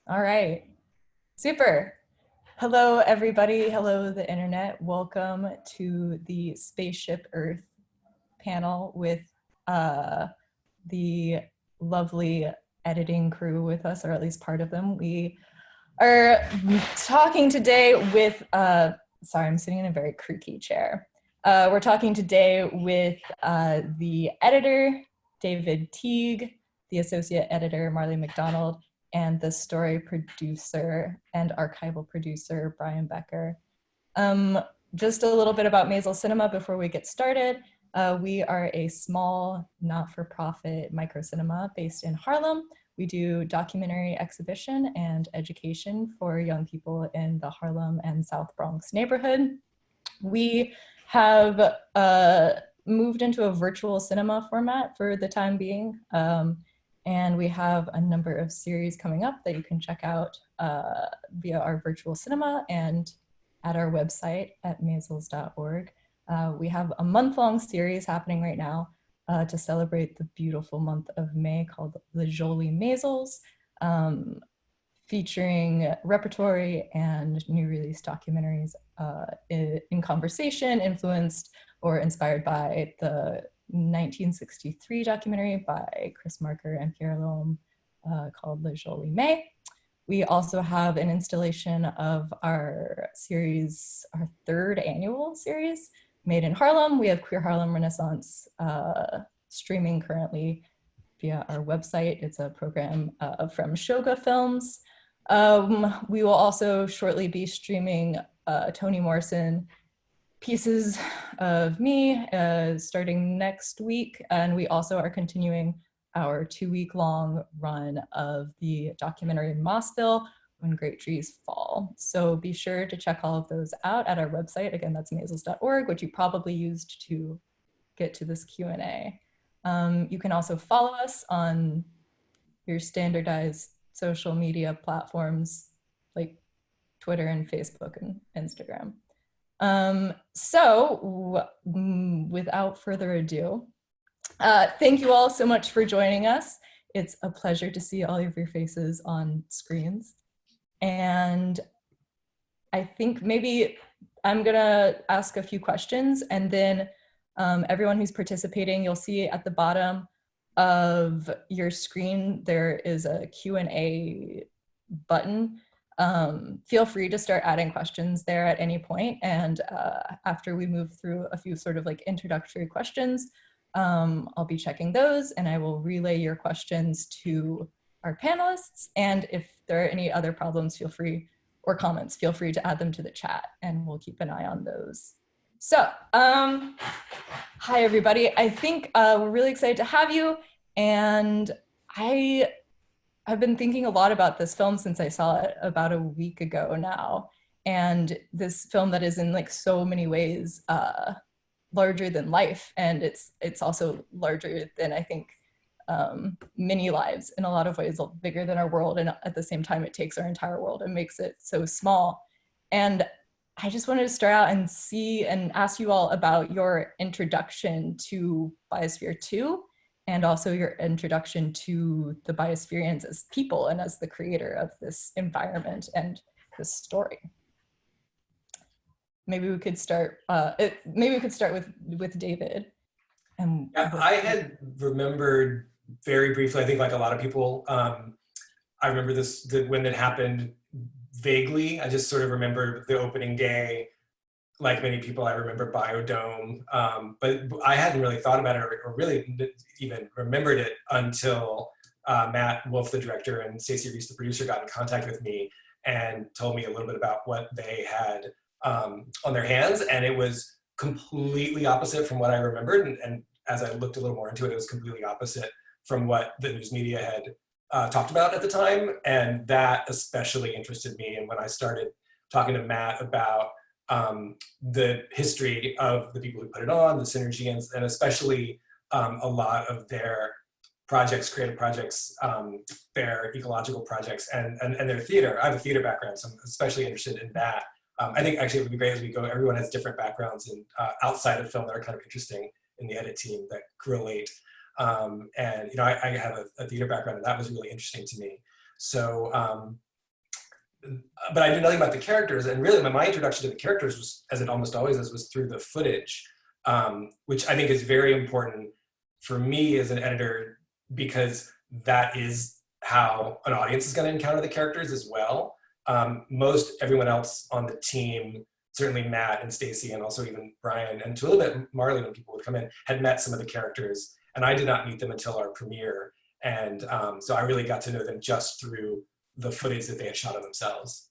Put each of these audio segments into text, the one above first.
All right. Super. Hello, everybody. Hello, the internet. Welcome to the Spaceship Earth panel with the lovely editing crew with us, or at least part of them. We are talking today with, sorry, I'm sitting in a very creaky chair. We're talking today with the editor, David Teague, the associate editor, Marley McDonald, and the story producer and archival producer, Brian Becker. Just a little bit about Maysles Cinema before we get started. We are a small, not-for-profit microcinema based in Harlem. We do documentary exhibition and education for young people in the Harlem and South Bronx neighborhood. We have moved into a virtual cinema format for the time being. And we have a number of series coming up that you can check out via our virtual cinema and at our website at maysles.org. We have a month-long series happening right now to celebrate the beautiful month of May called the Jolie Maysles, featuring repertory and new release documentaries in conversation, influenced or inspired by the 1963 documentary by Chris Marker and Pierre Loam called Le Jolie May. We also have an installation of our series, our third annual series, Made in Harlem. We have Queer Harlem Renaissance streaming currently via our website. It's a program from Shoga Films. We will also shortly be streaming Toni Morrison pieces of me starting next week. And we also are continuing our 2-week-long run of the documentary Mossville, When Great Trees Fall. So be sure to check all of those out at our website. Again, that's maysles.org, which you probably used to get to this Q&A. You can also follow us on your standardized social media platforms like Twitter and Facebook and Instagram. So without further ado, thank you all so much for joining us. It's a pleasure to see all of your faces on screens. And I think maybe I'm gonna ask a few questions, and then everyone who's participating, you'll see at the bottom of your screen, there is a Q&A button. Feel free to start adding questions there at any point. And after we move through a few sort of like introductory questions, I'll be checking those and I will relay your questions to our panelists. And if there are any other problems, feel free, or comments, feel free to add them to the chat and we'll keep an eye on those. So, hi everybody. I think we're really excited to have you. And I've been thinking a lot about this film since I saw it about a week ago now. And this film that is in like so many ways larger than life. And it's also larger than, I think, many lives in a lot of ways, bigger than our world. And at the same time, it takes our entire world and makes it so small. And I just wanted to start out and see and ask you all about your introduction to Biosphere 2 and also your introduction to the Biosphereans as people and as the creator of this environment and this story. Maybe we could start. With David. Yeah, I had remembered very briefly. I think, like a lot of people, I remember when it happened vaguely. I just sort of remember the opening day. Like many people, I remember Biodome, but I hadn't really thought about it or really even remembered it until Matt Wolf, the director, and Stacey Reese, the producer, got in contact with me and told me a little bit about what they had on their hands. And it was completely opposite from what I remembered. And as I looked a little more into it, it was completely opposite from what the news media had talked about at the time. And that especially interested me. And when I started talking to Matt about the history of the people who put it on, the synergy, and especially a lot of their projects, creative projects, their ecological projects, and their theater. I have a theater background, so I'm especially interested in that. I think actually it would be great as we go, everyone has different backgrounds and outside of film that are kind of interesting in the edit team that correlate. And I have a theater background, and that was really interesting to me. So but I knew nothing about the characters. And really my introduction to the characters was, as it almost always is, was through the footage, which I think is very important for me as an editor, because that is how an audience is going to encounter the characters as well. Most everyone else on the team, certainly Matt and Stacy, and also even Brian, and to a little bit Marley when people would come in, had met some of the characters, and I did not meet them until our premiere. And so I really got to know them just through the footage that they had shot of themselves.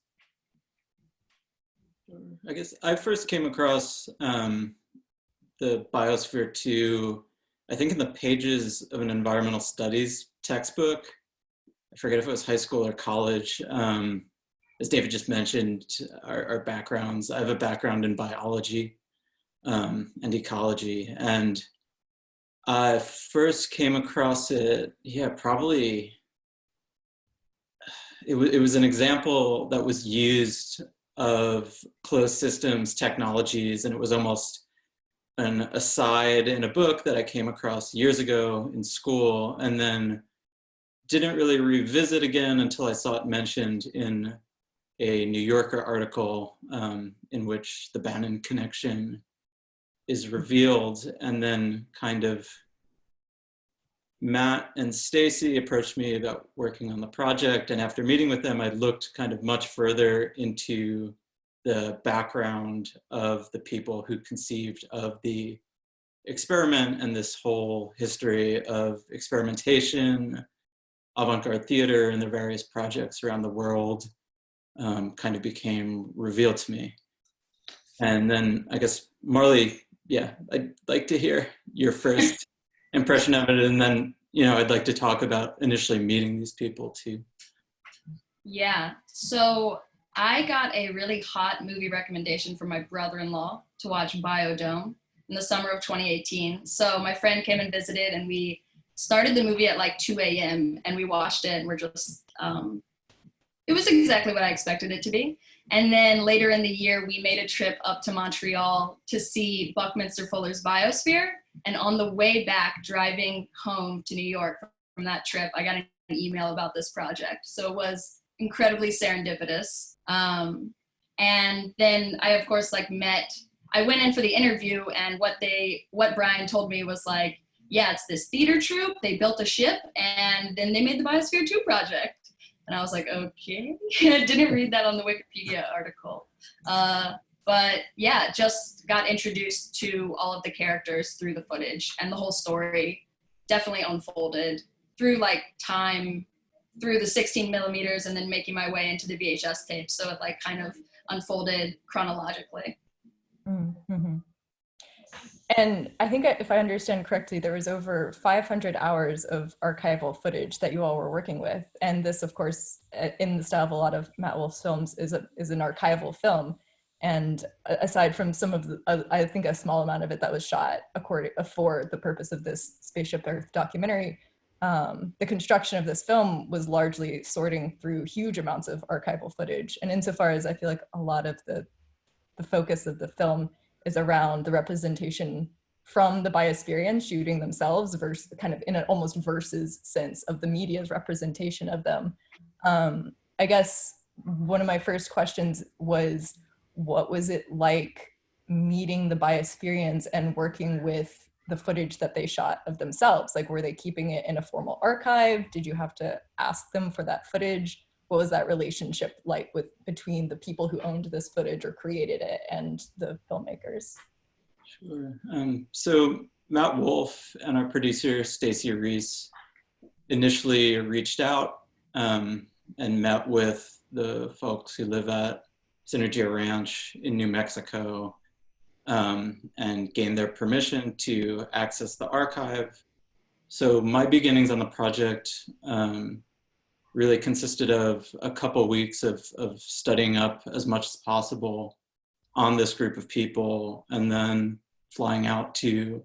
I guess I first came across the Biosphere 2, I think in the pages of an environmental studies textbook. I forget if it was high school or college. As David just mentioned, our backgrounds, I have a background in biology and ecology. And I first came across it, probably, it was an example that was used of closed systems technologies, and it was almost an aside in a book that I came across years ago in school, and then didn't really revisit again until I saw it mentioned in a New Yorker article in which the Bannon connection is revealed. And then kind of Matt and Stacy approached me about working on the project. And after meeting with them, I looked kind of much further into the background of the people who conceived of the experiment and this whole history of experimentation, avant-garde theater, and the various projects around the world kind of became revealed to me. And then I guess, Marley, I'd like to hear your first impression of it, and then, I'd like to talk about initially meeting these people too. Yeah, so I got a really hot movie recommendation from my brother-in-law to watch Biodome in the summer of 2018. So my friend came and visited, and we started the movie at like 2 a.m. and we watched it, and we're just, it was exactly what I expected it to be. And then later in the year, we made a trip up to Montreal to see Buckminster Fuller's Biosphere. And on the way back, driving home to New York from that trip, I got an email about this project. So it was incredibly serendipitous. And then I, of course, I went in for the interview, and what Brian told me was like, yeah, it's this theater troupe, they built a ship, and then they made the Biosphere 2 project. And I was like, okay. I didn't read that on the Wikipedia article. But yeah, just got introduced to all of the characters through the footage, and the whole story definitely unfolded through time, through the 16 millimeters, and then making my way into the VHS tape. So it kind of unfolded chronologically. Mm-hmm. And I think, if I understand correctly, there was over 500 hours of archival footage that you all were working with. And this, of course, in the style of a lot of Matt Wolf's films, is an archival film. And aside from some of the, I think a small amount of it that was shot for the purpose of this Spaceship Earth documentary, the construction of this film was largely sorting through huge amounts of archival footage. And insofar as I feel like a lot of the focus of the film is around the representation from the Biosphereans shooting themselves versus kind of in an almost versus sense of the media's representation of them. I guess one of my first questions was, what was it like meeting the Biosphereans and working with the footage that they shot of themselves? Were they keeping it in a formal archive? Did you have to ask them for that footage? What was that relationship like between the people who owned this footage or created it and the filmmakers? Sure. So Matt Wolf and our producer, Stacey Reese, initially reached out and met with the folks who live at Synergia Ranch in New Mexico and gained their permission to access the archive. So my beginnings on the project really consisted of a couple weeks of studying up as much as possible on this group of people, and then flying out to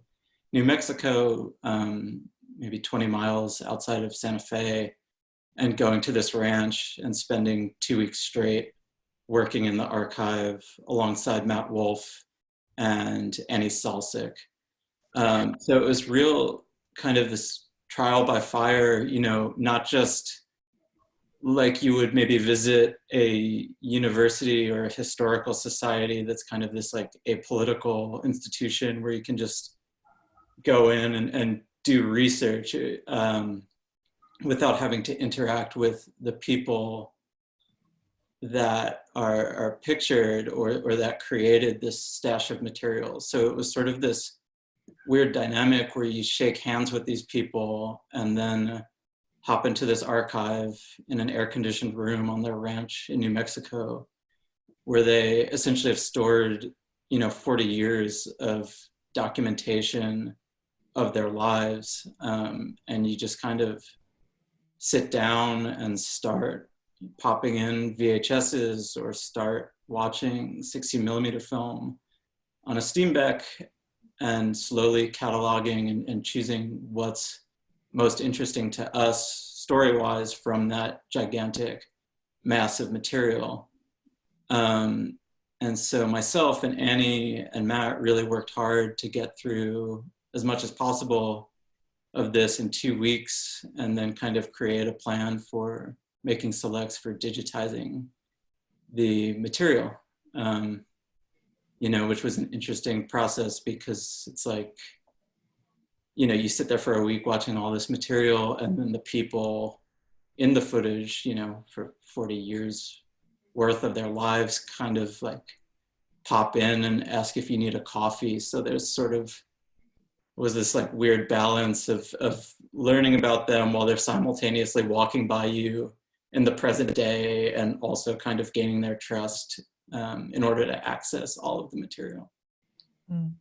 New Mexico, maybe 20 miles outside of Santa Fe, and going to this ranch and spending 2 weeks straight working in the archive alongside Matt Wolf and Annie Salsick. So it was real kind of this trial by fire, not just like you would maybe visit a university or a historical society that's kind of this like apolitical institution where you can just go in and do research without having to interact with the people that are pictured or that created this stash of materials. So it was sort of this weird dynamic where you shake hands with these people and then hop into this archive in an air-conditioned room on their ranch in New Mexico, where they essentially have stored, 40 years of documentation of their lives. And you just kind of sit down and start popping in VHSs or start watching 60 millimeter film on a Steambeck and slowly cataloging and choosing what's most interesting to us story-wise from that gigantic mass of material. And so myself and Annie and Matt really worked hard to get through as much as possible of this in 2 weeks and then kind of create a plan for making selects for digitizing the material, which was an interesting process because it's like, you sit there for a week watching all this material and then the people in the footage, for 40 years worth of their lives kind of like pop in and ask if you need a coffee. So there's sort of was this like weird balance of learning about them while they're simultaneously walking by you in the present day and also kind of gaining their trust in order to access all of the material. Mm.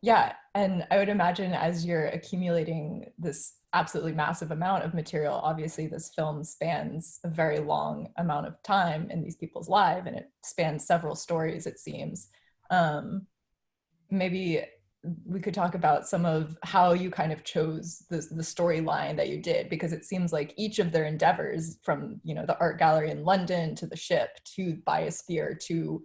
Yeah, and I would imagine as you're accumulating this absolutely massive amount of material, obviously this film spans a very long amount of time in these people's lives, and it spans several stories, it seems. Maybe we could talk about some of how you kind of chose the storyline that you did, because it seems like each of their endeavors, from the art gallery in London to the ship to BIOSPHERE to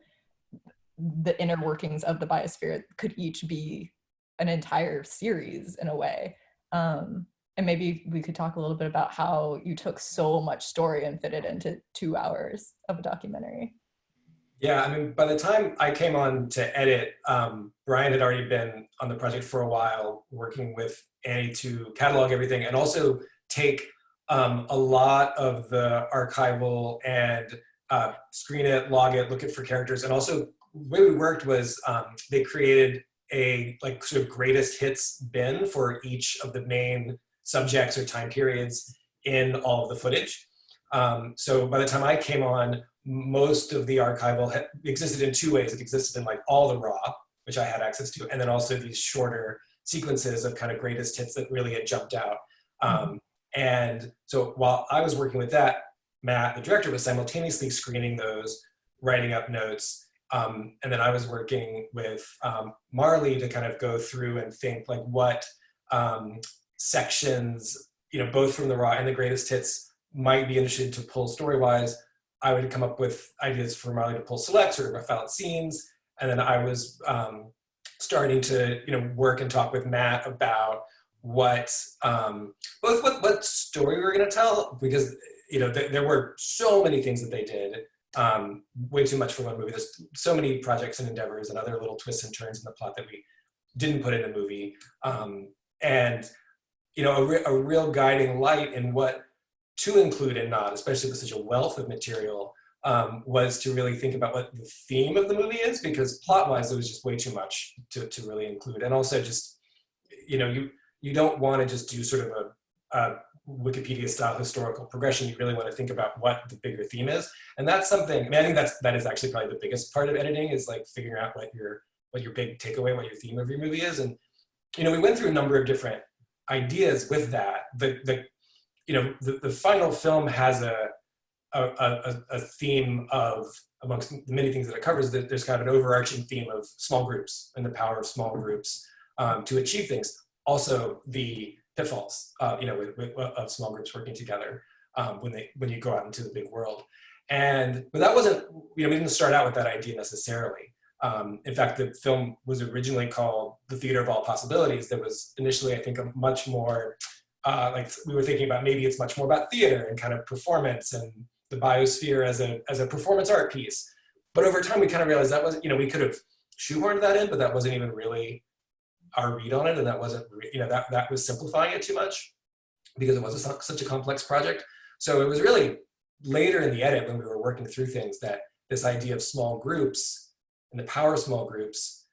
the inner workings of the BIOSPHERE, could each be an entire series in a way. And maybe we could talk a little bit about how you took so much story and fit it into 2 hours of a documentary. Yeah, I mean, by the time I came on to edit, Brian had already been on the project for a while, working with Annie to catalog everything and also take a lot of the archival and screen it, log it, look it for characters. And also, the way we worked was they created a sort of greatest hits bin for each of the main subjects or time periods in all of the footage. So by the time I came on, most of the archival existed in 2 ways. It existed in all the raw, which I had access to, and then also these shorter sequences of kind of greatest hits that really had jumped out. And so while I was working with that, Matt, the director, was simultaneously screening those, writing up notes, and then I was working with Marley to kind of go through and think what sections, both from the raw and the greatest hits, might be interested to pull story-wise. I would come up with ideas for Marley to pull selects or rough out scenes. And then I was starting to, work and talk with Matt about what story we were going to tell, because, there were so many things that they did, way too much for one movie. There's so many projects and endeavors and other little twists and turns in the plot that we didn't put in a movie. And, a real guiding light in what to include and not, especially with such a wealth of material, was to really think about what the theme of the movie is, because plot-wise, it was just way too much to really include. And also just, you don't want to just do sort of a Wikipedia-style historical progression. You really want to think about what the bigger theme is. And that's something, I think that is actually probably the biggest part of editing, is figuring out what your big takeaway, what your theme of your movie is. And, we went through a number of different ideas with that. The final film has a theme of, amongst the many things that it covers, that there's kind of an overarching theme of small groups and the power of small groups to achieve things. Also, the pitfalls, of small groups working together when you go out into the big world. But that wasn't, we didn't start out with that idea necessarily. In fact, the film was originally called The Theater of All Possibilities. There was initially, I think, a much more like we were thinking about maybe it's much more about theater and kind of performance and the biosphere as a performance art piece. But over time, we kind of realized that wasn't, we could have shoehorned that in, but that wasn't even really our read on it. And that wasn't, that was simplifying it too much because it was such a complex project. So it was really later in the edit when we were working through things that this idea of small groups and the power of small groups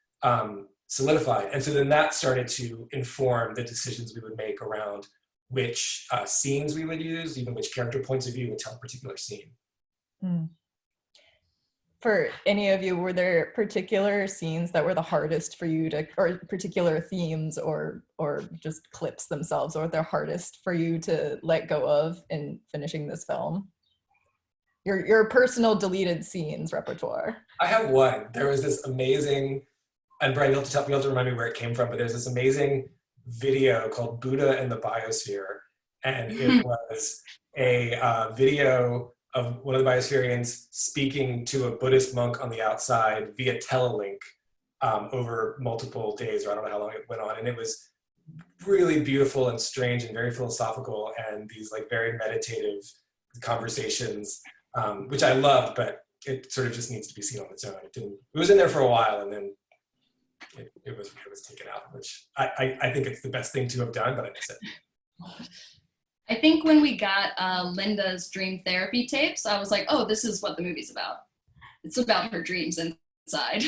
solidified. And so then that started to inform the decisions we would make around which scenes we would use, even which character points of view would tell a particular scene. Mm. For any of you, were there particular scenes that were the hardest for you to, or particular themes or just clips themselves, or they're hardest for you to let go of in finishing this film? Your personal deleted scenes repertoire. I have one. There was this amazing, and Brian, you'll have to remind me where it came from, but there's this amazing video called Buddha and the Biosphere. And it was a video of one of the biospherians speaking to a Buddhist monk on the outside via telelink over multiple days, or I don't know how long it went on. And it was really beautiful and strange and very philosophical, and these like very meditative conversations, which I loved, but it sort of just needs to be seen on its own. It was in there for a while, and then it was taken out, which I think it's the best thing to have done, but I miss it. I think when we got Linda's dream therapy tapes, I was like, oh, this is what the movie's about. It's about her dreams inside.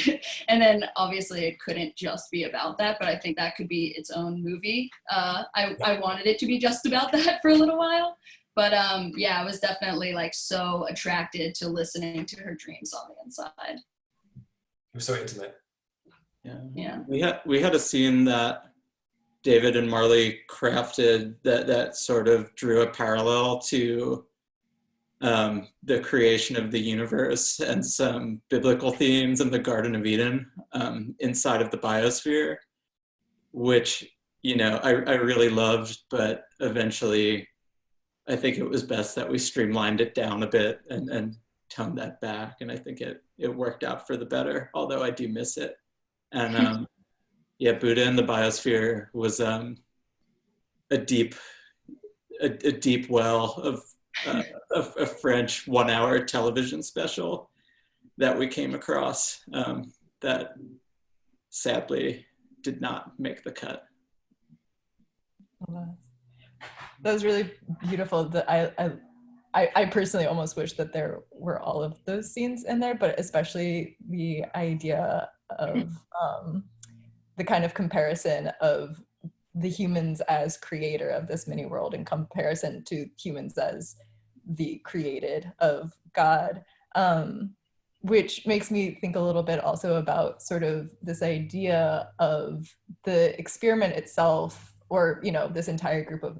And then obviously it couldn't just be about that, but I think that could be its own movie. I wanted it to be just about that for a little while. But yeah, I was definitely like so attracted to listening to her dreams on the inside. It was so intimate. Yeah. We had a scene that David and Marley crafted that sort of drew a parallel to the creation of the universe and some biblical themes in the Garden of Eden inside of the biosphere, which, I really loved, but eventually I think it was best that we streamlined it down a bit and toned that back. And I think it worked out for the better, although I do miss it. And yeah, Buddha and the Biosphere was a deep well of a French 1-hour television special that we came across that sadly did not make the cut. That was really beautiful. I personally almost wish that there were all of those scenes in there, but especially the idea of the kind of comparison of the humans as creator of this mini world in comparison to humans as the created of God, which makes me think a little bit also about sort of this idea of the experiment itself, or, this entire group of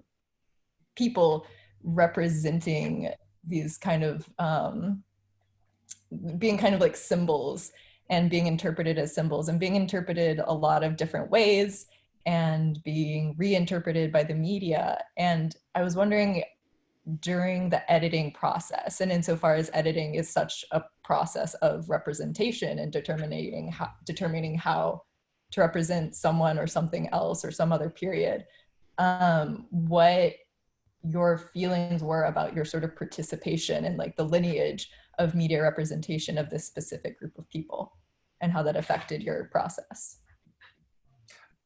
people representing these kind of, being kind of like symbols and being interpreted as symbols and being interpreted a lot of different ways and being reinterpreted by the media. And I was wondering, during the editing process, and insofar as editing is such a process of representation and determining how to represent someone or something else or some other period, what your feelings were about your sort of participation in like the lineage of media representation of this specific group of people and how that affected your process.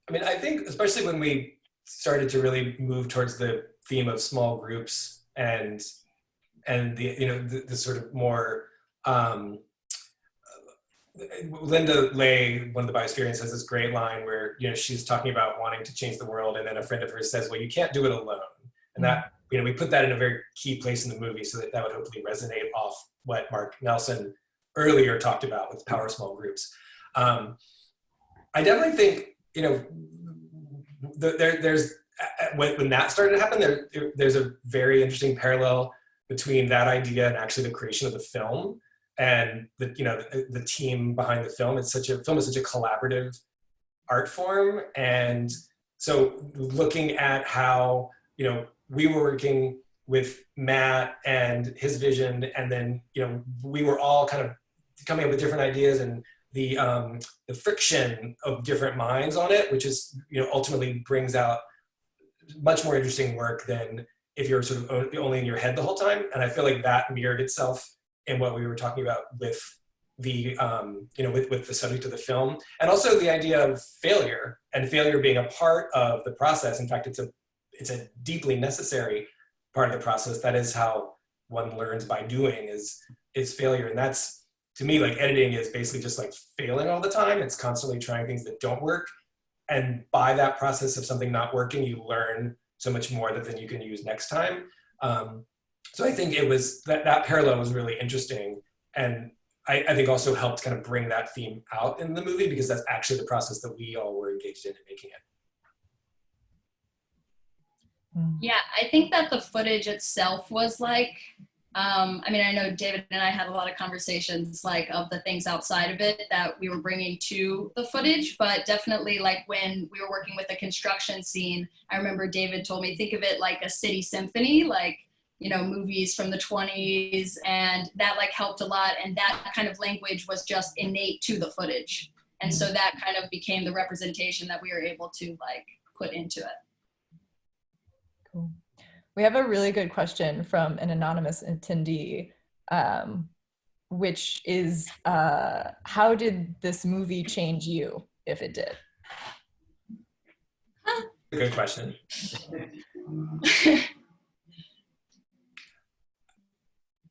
I mean, I think especially when we started to really move towards the theme of small groups and the the sort of more Linda Lay, one of the Biosphereans, has this great line where she's talking about wanting to change the world, and then a friend of hers says, "Well, you can't do it alone." And that we put that in a very key place in the movie so that would hopefully resonate off what Mark Nelson earlier talked about with power small groups. I definitely think there's when that started to happen, there's a very interesting parallel between that idea and actually the creation of the film and the team behind the film. Film is such a collaborative art form, and so looking at how we were working with Matt and his vision, and then we were all kind of coming up with different ideas, and the friction of different minds on it, which is ultimately brings out much more interesting work than if you're sort of only in your head the whole time. And I feel like that mirrored itself in what we were talking about with the, with the subject of the film, and also the idea of failure, and failure being a part of the process. In fact, it's a deeply necessary part of the process. That is how one learns, by doing, is failure. And that's, to me, like, editing is basically just like failing all the time. It's constantly trying things that don't work. And by that process of something not working, you learn so much more that then you can use next time. So I think it was that parallel was really interesting. And I think also helped kind of bring that theme out in the movie, because that's actually the process that we all were engaged in making it. Yeah, I think that the footage itself was like, I mean, I know David and I had a lot of conversations like of the things outside of it that we were bringing to the footage, but definitely like when we were working with the construction scene, I remember David told me, think of it like a city symphony, like, you know, movies from the 20s, and that like helped a lot. And that kind of language was just innate to the footage. And so that kind of became the representation that we were able to like put into it. Cool. We have a really good question from an anonymous attendee, which is, how did this movie change you, if it did? Good question.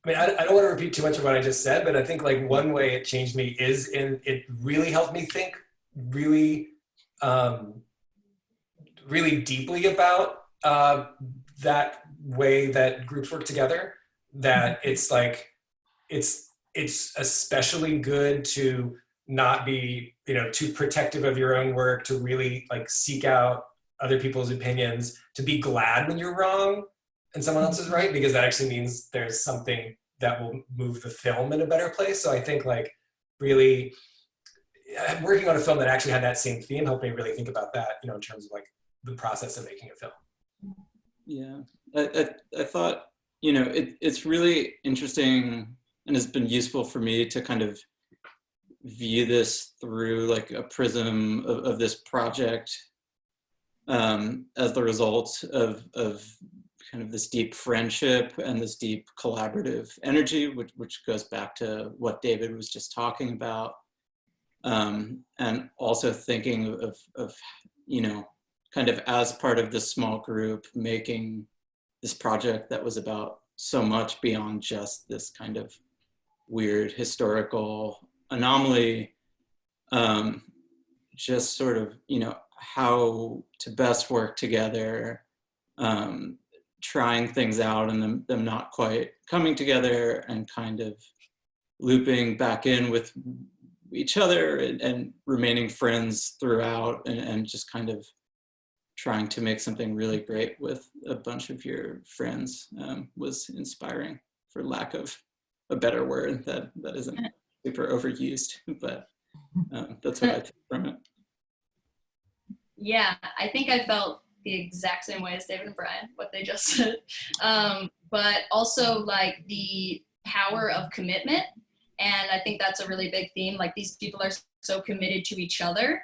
I mean, I don't want to repeat too much of what I just said, but I think like one way it changed me is it really helped me think really, really deeply about that way that groups work together. That it's like, it's especially good to not be, too protective of your own work, to really like seek out other people's opinions, to be glad when you're wrong and someone else is right, because that actually means there's something that will move the film in a better place. So I think like really working on a film that actually had that same theme helped me really think about that, in terms of like the process of making a film. Yeah, I thought, it's really interesting and has been useful for me to kind of view this through like a prism of this project as the result of kind of this deep friendship and this deep collaborative energy, which goes back to what David was just talking about. And also thinking of kind of as part of this small group, making this project that was about so much beyond just this kind of weird historical anomaly, just sort of, how to best work together, trying things out and them not quite coming together, and kind of looping back in with each other and remaining friends throughout, and just kind of trying to make something really great with a bunch of your friends was inspiring, for lack of a better word that isn't super overused, but that's what I took from it. Yeah, I think I felt the exact same way as David and Brian, what they just said. But also like the power of commitment. And I think that's a really big theme. Like these people are so committed to each other,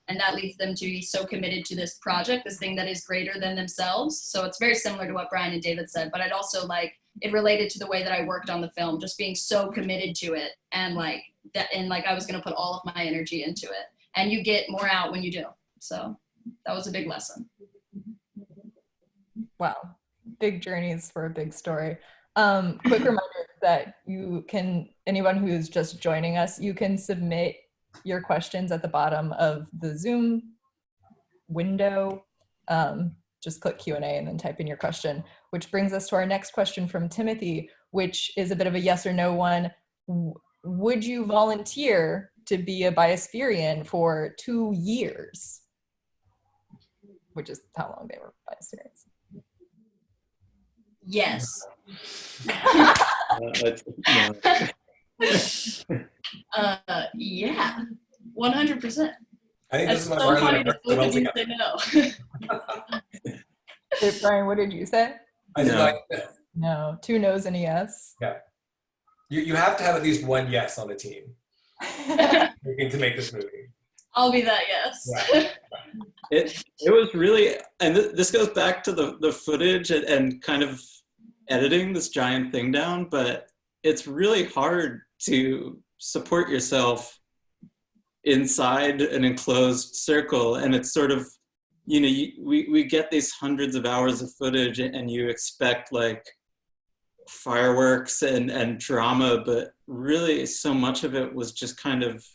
and that leads them to be so committed to this project, this thing that is greater than themselves. So it's very similar to what Brian and David said, but I'd also like, it related to the way that I worked on the film, just being so committed to it. And like that, and like I was gonna put all of my energy into it, and you get more out when you do. So that was a big lesson. Wow, big journeys for a big story. Quick reminder that you can, anyone who's just joining us, you can submit your questions at the bottom of the Zoom window. Just click Q&A and then type in your question, which brings us to our next question from Timothy, which is a bit of a yes or no one. Would you volunteer to be a Biospherean for 2 years? Which is how long they were Biosphereans. Yes. Yeah, 100%. I think this is my so Marley funny to both of you McDonald. say no. Hey, Brian, what did you say? I did No. like, No, 2 no's and a yes. yeah. You have to have at least one yes on the team to make this movie. I'll be that, yes. Yeah. It was really, and this goes back to the footage and kind of editing this giant thing down, but it's really hard to support yourself inside an enclosed circle. And it's sort of, we get these hundreds of hours of footage and you expect like fireworks and drama, but really so much of it was just kind of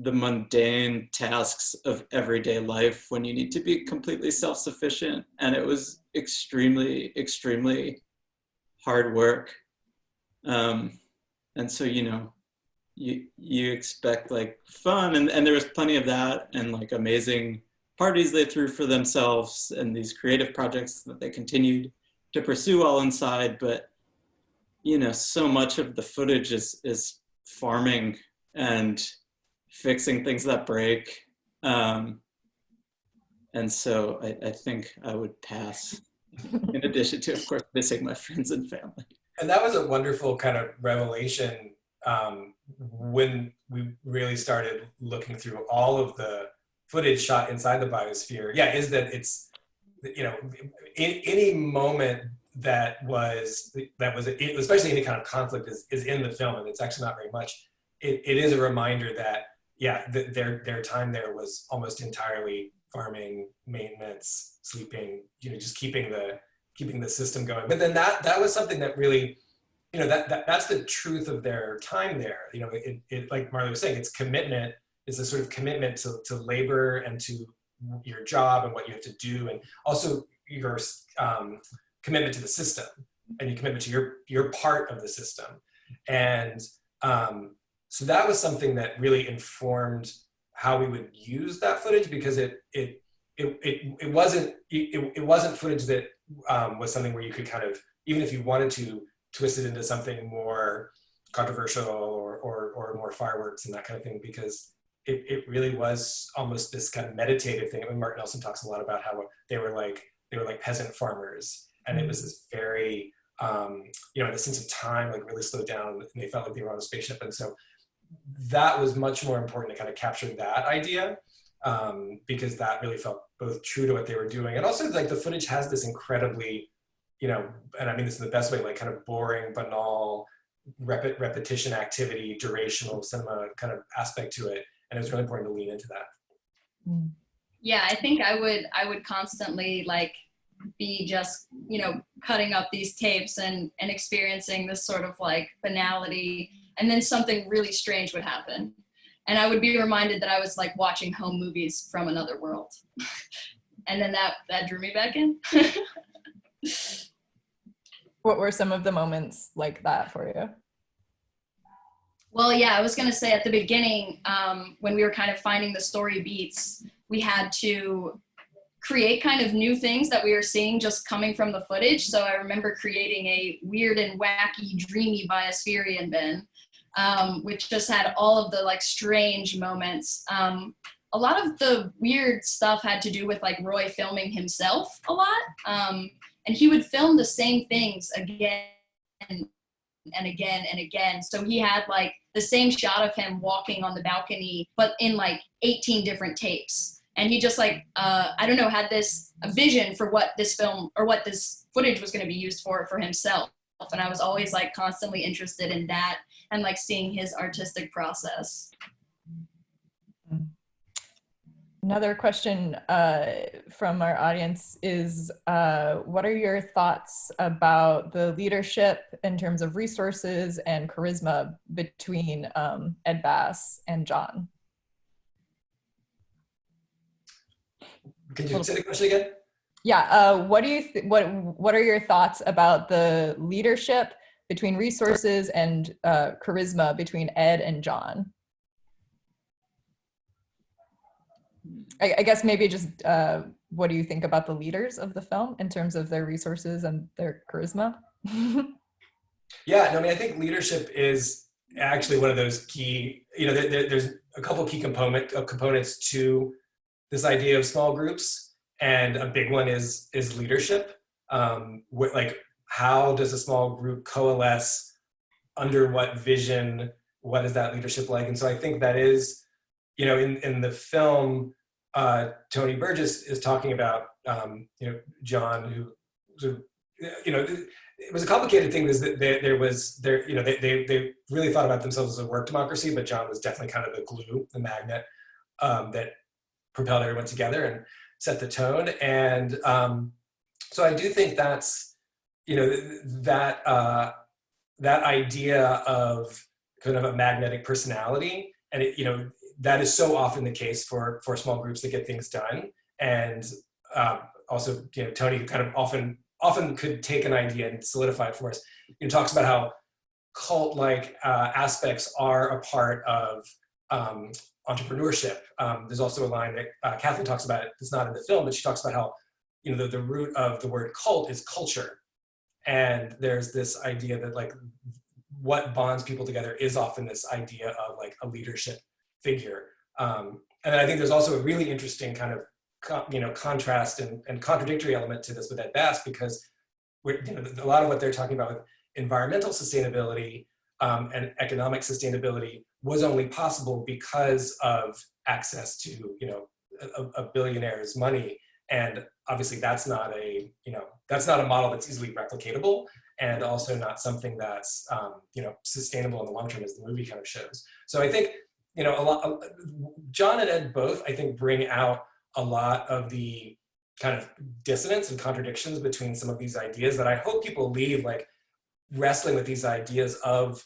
the mundane tasks of everyday life when you need to be completely self-sufficient. And it was extremely, extremely hard work. And so, you expect like fun, and there was plenty of that, and like amazing parties they threw for themselves and these creative projects that they continued to pursue all inside. But, so much of the footage is farming and fixing things that break. And so I think I would pass, in addition to, of course, missing my friends and family. And that was a wonderful kind of revelation when we really started looking through all of the footage shot inside the biosphere. Yeah, is that it's, in any moment that was, especially any kind of conflict is in the film, and it's actually not very much. It is a reminder that, their time there was almost entirely farming, maintenance, sleeping, just keeping the system going. But then that was something that really, that's the truth of their time there. It like Marley was saying, it's commitment. It's a sort of commitment to labor and to your job and what you have to do, and also your commitment to the system and your commitment to your part of the system. And so that was something that really informed how we would use that footage, because it wasn't footage that was something where you could kind of, even if you wanted to, twist it into something more controversial or more fireworks and that kind of thing, because it really was almost this kind of meditative thing. I mean, Mark Nelson talks a lot about how they were like peasant farmers, and it was this very the sense of time like really slowed down, and they felt like they were on a spaceship. And so that was much more important to kind of capture that idea, because that really felt both true to what they were doing, and also like the footage has this incredibly, and I mean this in the best way, like kind of boring, banal, repetition activity, durational cinema kind of aspect to it, and it was really important to lean into that. Yeah, I think I would constantly like be just cutting up these tapes and experiencing this sort of like banality, and then something really strange would happen, and I would be reminded that I was like watching home movies from another world. And then that drew me back in. What were some of the moments like that for you? Well, yeah, I was going to say at the beginning, when we were kind of finding the story beats, we had to create kind of new things that we were seeing just coming from the footage. So I remember creating a weird and wacky, dreamy Biospherean bin, which just had all of the like strange moments. A lot of the weird stuff had to do with like Roy filming himself a lot. And he would film the same things again and again and again. So he had like the same shot of him walking on the balcony, but in like 18 different tapes. And he just like, had a vision for what this film or what this footage was going to be used for himself. And I was always like constantly interested in that and like seeing his artistic process. Another question from our audience is, what are your thoughts about the leadership in terms of resources and charisma between Ed Bass and John? Can you say the question again? Yeah, what do you what are your thoughts about the leadership between resources and charisma between Ed and John? I guess maybe just what do you think about the leaders of the film in terms of their resources and their charisma? Yeah, no, I mean, I think leadership is actually one of those key, there's a couple key components to this idea of small groups, and a big one is leadership. Like, how does a small group coalesce under what vision? What is that leadership like? And so I think that is, in the film, Tony Burgess is talking about, John, who sort of, it was a complicated thing because they really thought about themselves as a work democracy, but John was definitely kind of the glue, the magnet that propelled everyone together and set the tone. And so I do think that's, that idea of kind of a magnetic personality, and that is so often the case for small groups that get things done. And also, Tony kind of often could take an idea and solidify it for us. He talks about how cult-like aspects are a part of entrepreneurship. There's also a line that Kathleen talks about, it's not in the film, but she talks about how the root of the word cult is culture. And there's this idea that like what bonds people together is often this idea of like a leadership figure. And then I think there's also a really interesting kind of contrast and contradictory element to this with Ed Bass, because a lot of what they're talking about with environmental sustainability and economic sustainability was only possible because of access to a billionaire's money. And obviously that's not a model that's easily replicatable, and also not something that's sustainable in the long term, as the movie kind of shows. So I think John and Ed both, I think, bring out a lot of the kind of dissonance and contradictions between some of these ideas that I hope people leave like wrestling with these ideas of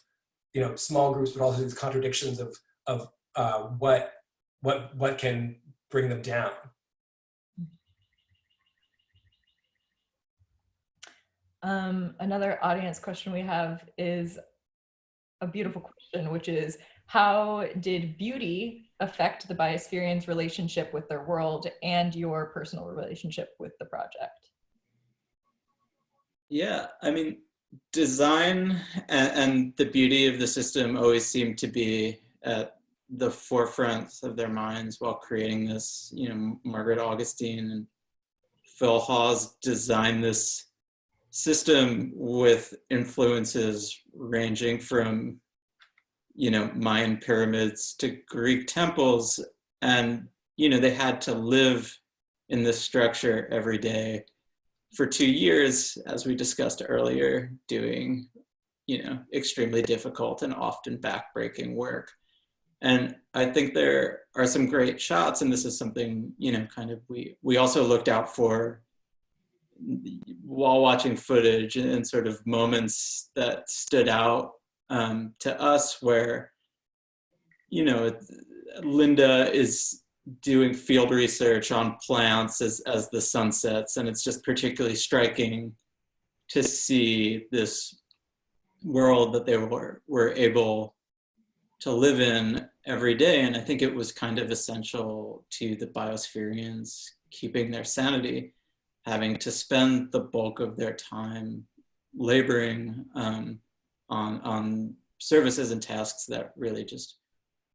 small groups, but also these contradictions of what can bring them down. Another audience question we have is a beautiful question, which is, how did beauty affect the Biosphereans' relationship with their world and your personal relationship with the project? Yeah, I mean, design and the beauty of the system always seemed to be at the forefront of their minds while creating this. Margaret Augustine and Phil Hawes designed this system with influences ranging from Mayan pyramids to Greek temples, and they had to live in this structure every day for 2 years, as we discussed earlier, doing extremely difficult and often backbreaking work. And I think there are some great shots, and this is something kind of we also looked out for while watching footage, and sort of moments that stood out to us, where Linda is doing field research on plants as the sun sets, and it's just particularly striking to see this world that they were able to live in every day. And I think it was kind of essential to the Biosphereans keeping their sanity, having to spend the bulk of their time laboring on services and tasks that really just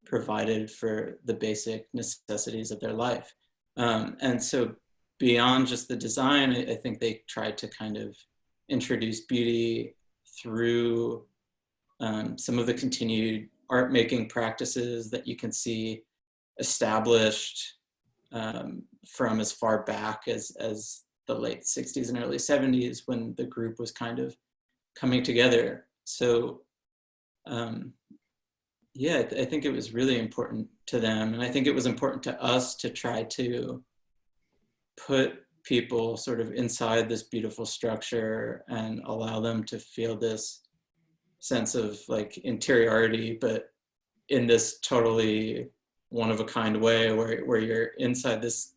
provided for the basic necessities of their life. And so beyond just the design, I think they tried to kind of introduce beauty through some of the continued art making practices that you can see established from as far back as the late 60s and early 70s, when the group was kind of coming together. So yeah, I think it was really important to them. And I think it was important to us to try to put people sort of inside this beautiful structure and allow them to feel this sense of like interiority, but in this totally one-of-a-kind way, where you're inside this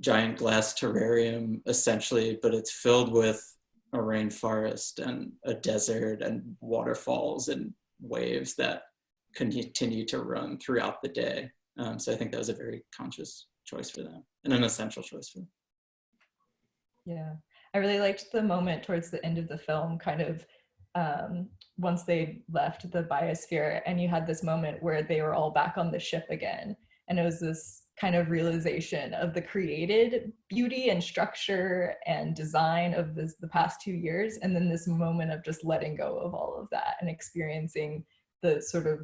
giant glass terrarium, essentially, but it's filled with a rainforest and a desert and waterfalls and waves that continue to run throughout the day. So I think that was a very conscious choice for them, and an essential choice for them. Yeah, I really liked the moment towards the end of the film, kind of once they left the biosphere, and you had this moment where they were all back on the ship again. And it was this kind of realization of the created beauty and structure and design of the past 2 years. And then this moment of just letting go of all of that and experiencing the sort of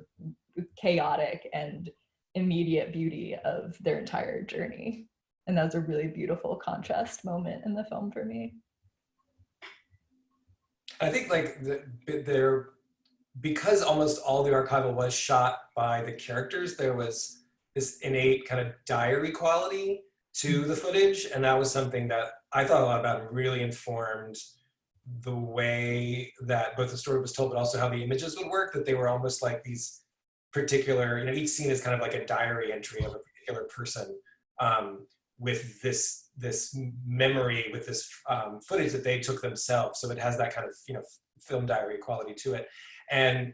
chaotic and immediate beauty of their entire journey. And that was a really beautiful contrast moment in the film for me. I think like because almost all the archival was shot by the characters, there was this innate kind of diary quality to the footage. And that was something that I thought a lot about and really informed the way that both the story was told, but also how the images would work, that they were almost like these particular, you know, each scene is kind of like a diary entry of a particular person with this memory, with this footage that they took themselves. So it has that kind of, you know, film diary quality to it. And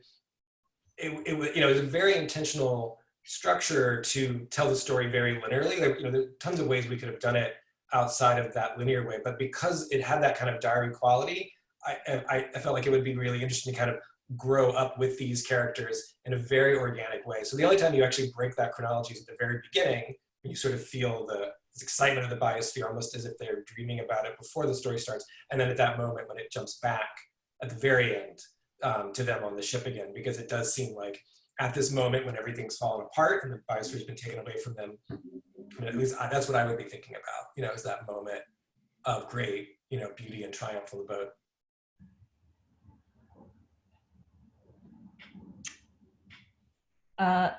it was, you know, it was a very intentional structure to tell the story very linearly. There, you know, there are tons of ways we could have done it outside of that linear way, but because it had that kind of diary quality, I felt like it would be really interesting to kind of grow up with these characters in a very organic way. So the only time you actually break that chronology is at the very beginning, when you sort of feel this excitement of the biosphere, almost as if they're dreaming about it before the story starts. And then at that moment when it jumps back at the very end to them on the ship again, because it does seem like at this moment when everything's fallen apart and the biosphere's been taken away from them, I mean, at least that's what I would be thinking about, you know, is that moment of great, you know, beauty and triumph on the boat.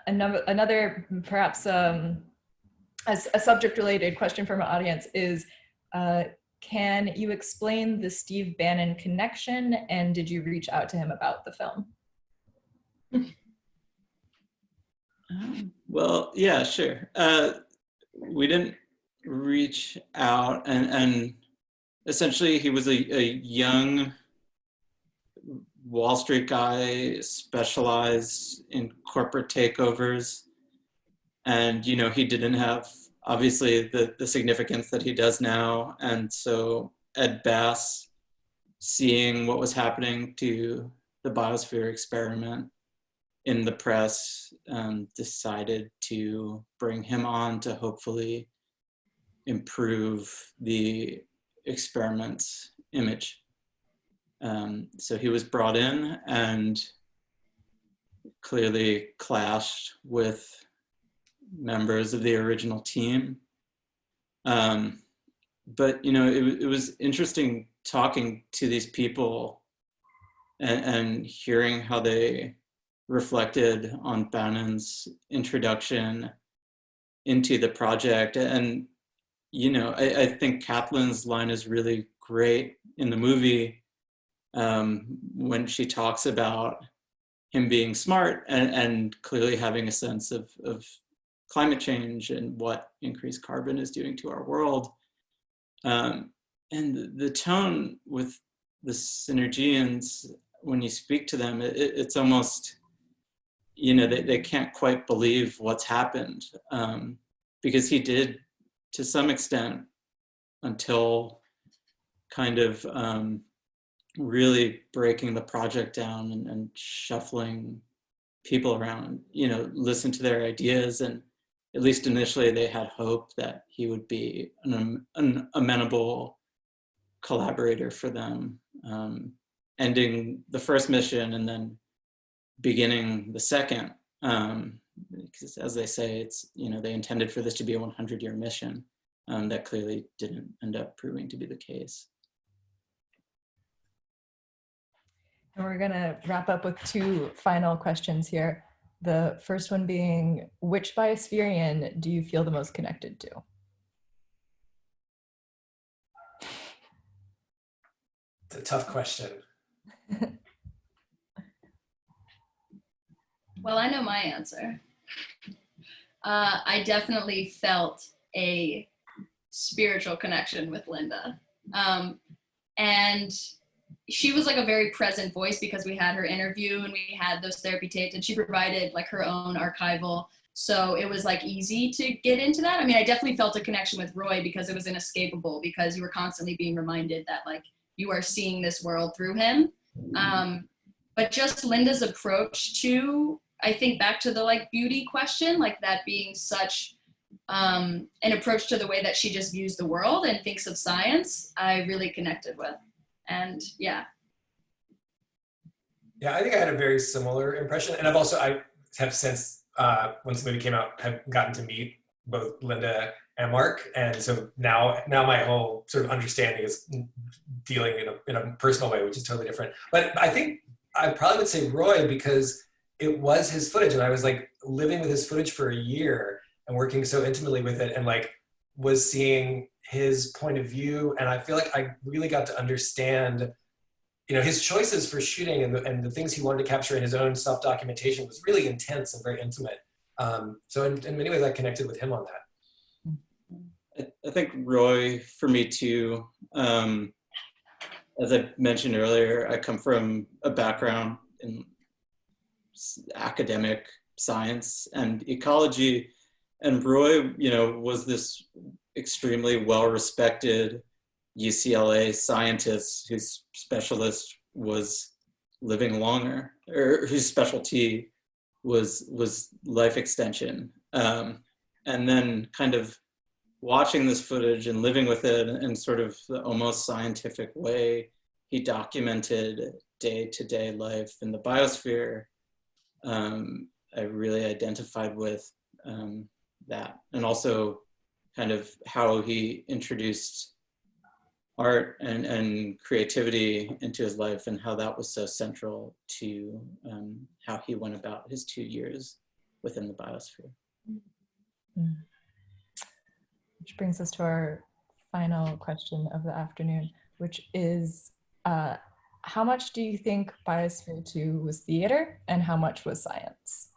Another perhaps a subject-related question from our audience is, can you explain the Steve Bannon connection, and did you reach out to him about the film? Well, yeah, sure. We didn't reach out, and essentially he was a young Wall Street guy, specialized in corporate takeovers. And, you know, he didn't have, obviously, the significance that he does now. And so Ed Bass, seeing what was happening to the biosphere experiment in the press, decided to bring him on to hopefully improve the experiment's image. So he was brought in and clearly clashed with members of the original team. But, you know, it was interesting talking to these people and hearing how they reflected on Bannon's introduction into the project. And, you know, I think Kathleen's line is really great in the movie when she talks about him being smart and clearly having a sense of climate change and what increased carbon is doing to our world. And the tone with the Synergians, when you speak to them, it's almost, you know, they can't quite believe what's happened, because he did, to some extent, until kind of really breaking the project down and shuffling people around, you know, listen to their ideas. And at least initially they had hope that he would be an amenable collaborator for them, ending the first mission and then beginning the second. Because as they say, it's, you know, they intended for this to be a 100-year mission. That clearly didn't end up proving to be the case. And we're gonna wrap up with two final questions here. The first one being, which biospherian do you feel the most connected to? It's a tough question. Well, I know my answer. I definitely felt a spiritual connection with Linda. And she was like a very present voice because we had her interview and we had those therapy tapes, and she provided like her own archival. So it was like easy to get into that. I mean, I definitely felt a connection with Roy because it was inescapable, because you were constantly being reminded that like you are seeing this world through him. But just Linda's approach to, I think back to the like beauty question, like that being such an approach to the way that she just views the world and thinks of science, I really connected with. And yeah. Yeah, I think I had a very similar impression. And I've also, have since, once the movie came out, have gotten to meet both Linda and Mark. And so now my whole sort of understanding is dealing in a personal way, which is totally different. But I think I probably would say Roy, because it was his footage, and I was like living with his footage for a year and working so intimately with it, and like was seeing his point of view. And I feel like I really got to understand, you know, his choices for shooting and the things he wanted to capture in his own self-documentation was really intense and very intimate. So in many ways I connected with him on that. I think Roy, for me too, as I mentioned earlier, I come from a background in academic science and ecology, and Roy, you know, was this extremely well-respected UCLA scientist whose specialist was living longer, or whose specialty was life extension. And then kind of watching this footage and living with it in sort of the almost scientific way he documented day-to-day life in the biosphere, I really identified with that. And also kind of how he introduced art and creativity into his life, and how that was so central to how he went about his 2 years within the biosphere. Which brings us to our final question of the afternoon, which is, how much do you think Biosphere 2 was theater and how much was science?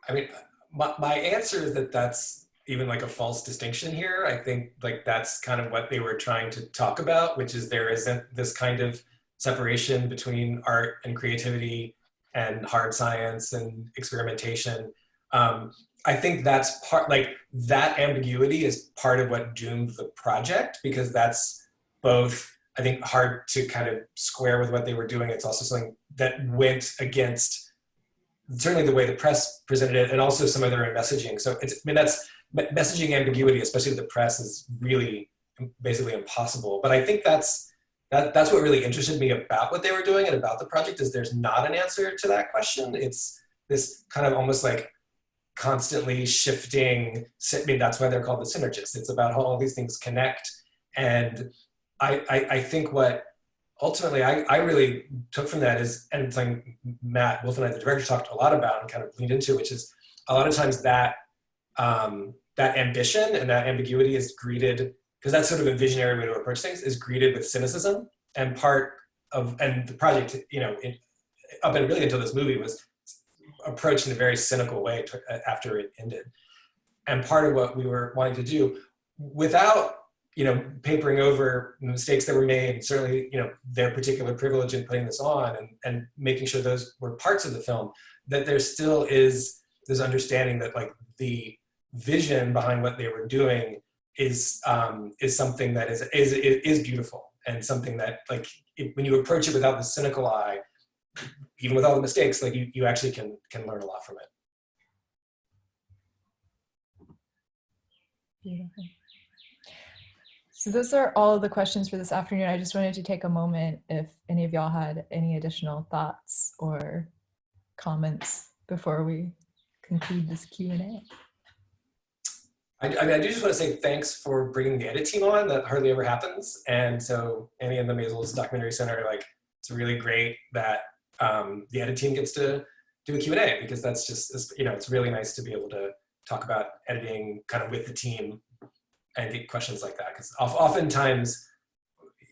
I mean, my answer is that that's even like a false distinction here. I think like that's kind of what they were trying to talk about, which is there isn't this kind of separation between art and creativity and hard science and experimentation. I think that's part, like that ambiguity is part of what doomed the project, because that's both, I think, hard to kind of square with what they were doing. It's also something that went against certainly the way the press presented it, and also some of their messaging. So it's, I mean, that's messaging ambiguity, especially with the press, is really basically impossible. But I think that's what really interested me about what they were doing and about the project, is there's not an answer to that question. It's this kind of almost like constantly shifting, I mean, that's why they're called the synergists. It's about how all these things connect. And I think what ultimately I really took from that is, and something Matt Wolf and I, the director, talked a lot about and kind of leaned into, which is a lot of times that that ambition and that ambiguity is greeted, because that's sort of a visionary way to approach things, is greeted with cynicism. And part of, and the project, you know, up and really until this movie was approached in a very cynical way after it ended. And part of what we were wanting to do, without, you know, papering over mistakes that were made, certainly, you know, their particular privilege in putting this on, and making sure those were parts of the film, that there still is this understanding that like the vision behind what they were doing is something that is beautiful, and something that, like, when you approach it without the cynical eye, even with all the mistakes, like you actually can learn a lot from it. Beautiful. So those are all the questions for this afternoon. I just wanted to take a moment if any of y'all had any additional thoughts or comments before we conclude this Q&A. I mean, I do just want to say thanks for bringing the edit team on. That hardly ever happens. And so Annie and the Maysles Documentary Center, like, it's really great that the edit team gets to do a Q&A, because that's just, you know, it's really nice to be able to talk about editing kind of with the team and get questions like that. Because oftentimes,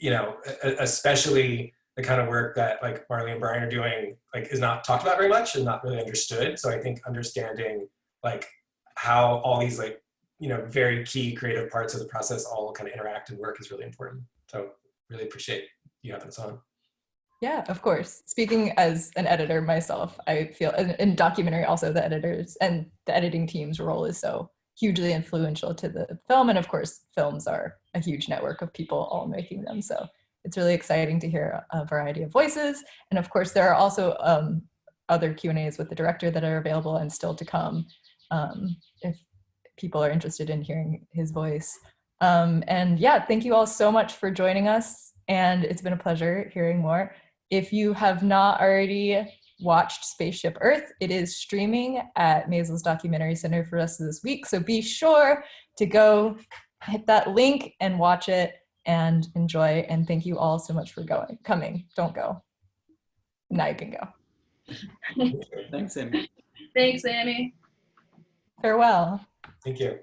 you know, especially the kind of work that like Marley and Brian are doing, like, is not talked about very much and not really understood. So I think understanding like how all these, like, you know, very key creative parts of the process all kind of interact and work is really important. So really appreciate you having us on. Yeah, of course. Speaking as an editor myself, I feel in documentary also the editors and the editing team's role is so hugely influential to the film. And of course, films are a huge network of people all making them. So it's really exciting to hear a variety of voices. And of course, there are also other Q&As with the director that are available and still to come if people are interested in hearing his voice. And yeah, thank you all so much for joining us. And it's been a pleasure hearing more. If you have not already watched Spaceship Earth. It is streaming at Maysles Documentary Center for the rest of this week. So be sure to go hit that link and watch it and enjoy. And thank you all so much for coming. Don't go. Now you can go. Thanks, Amy. Thanks, Amy. Farewell. Thank you.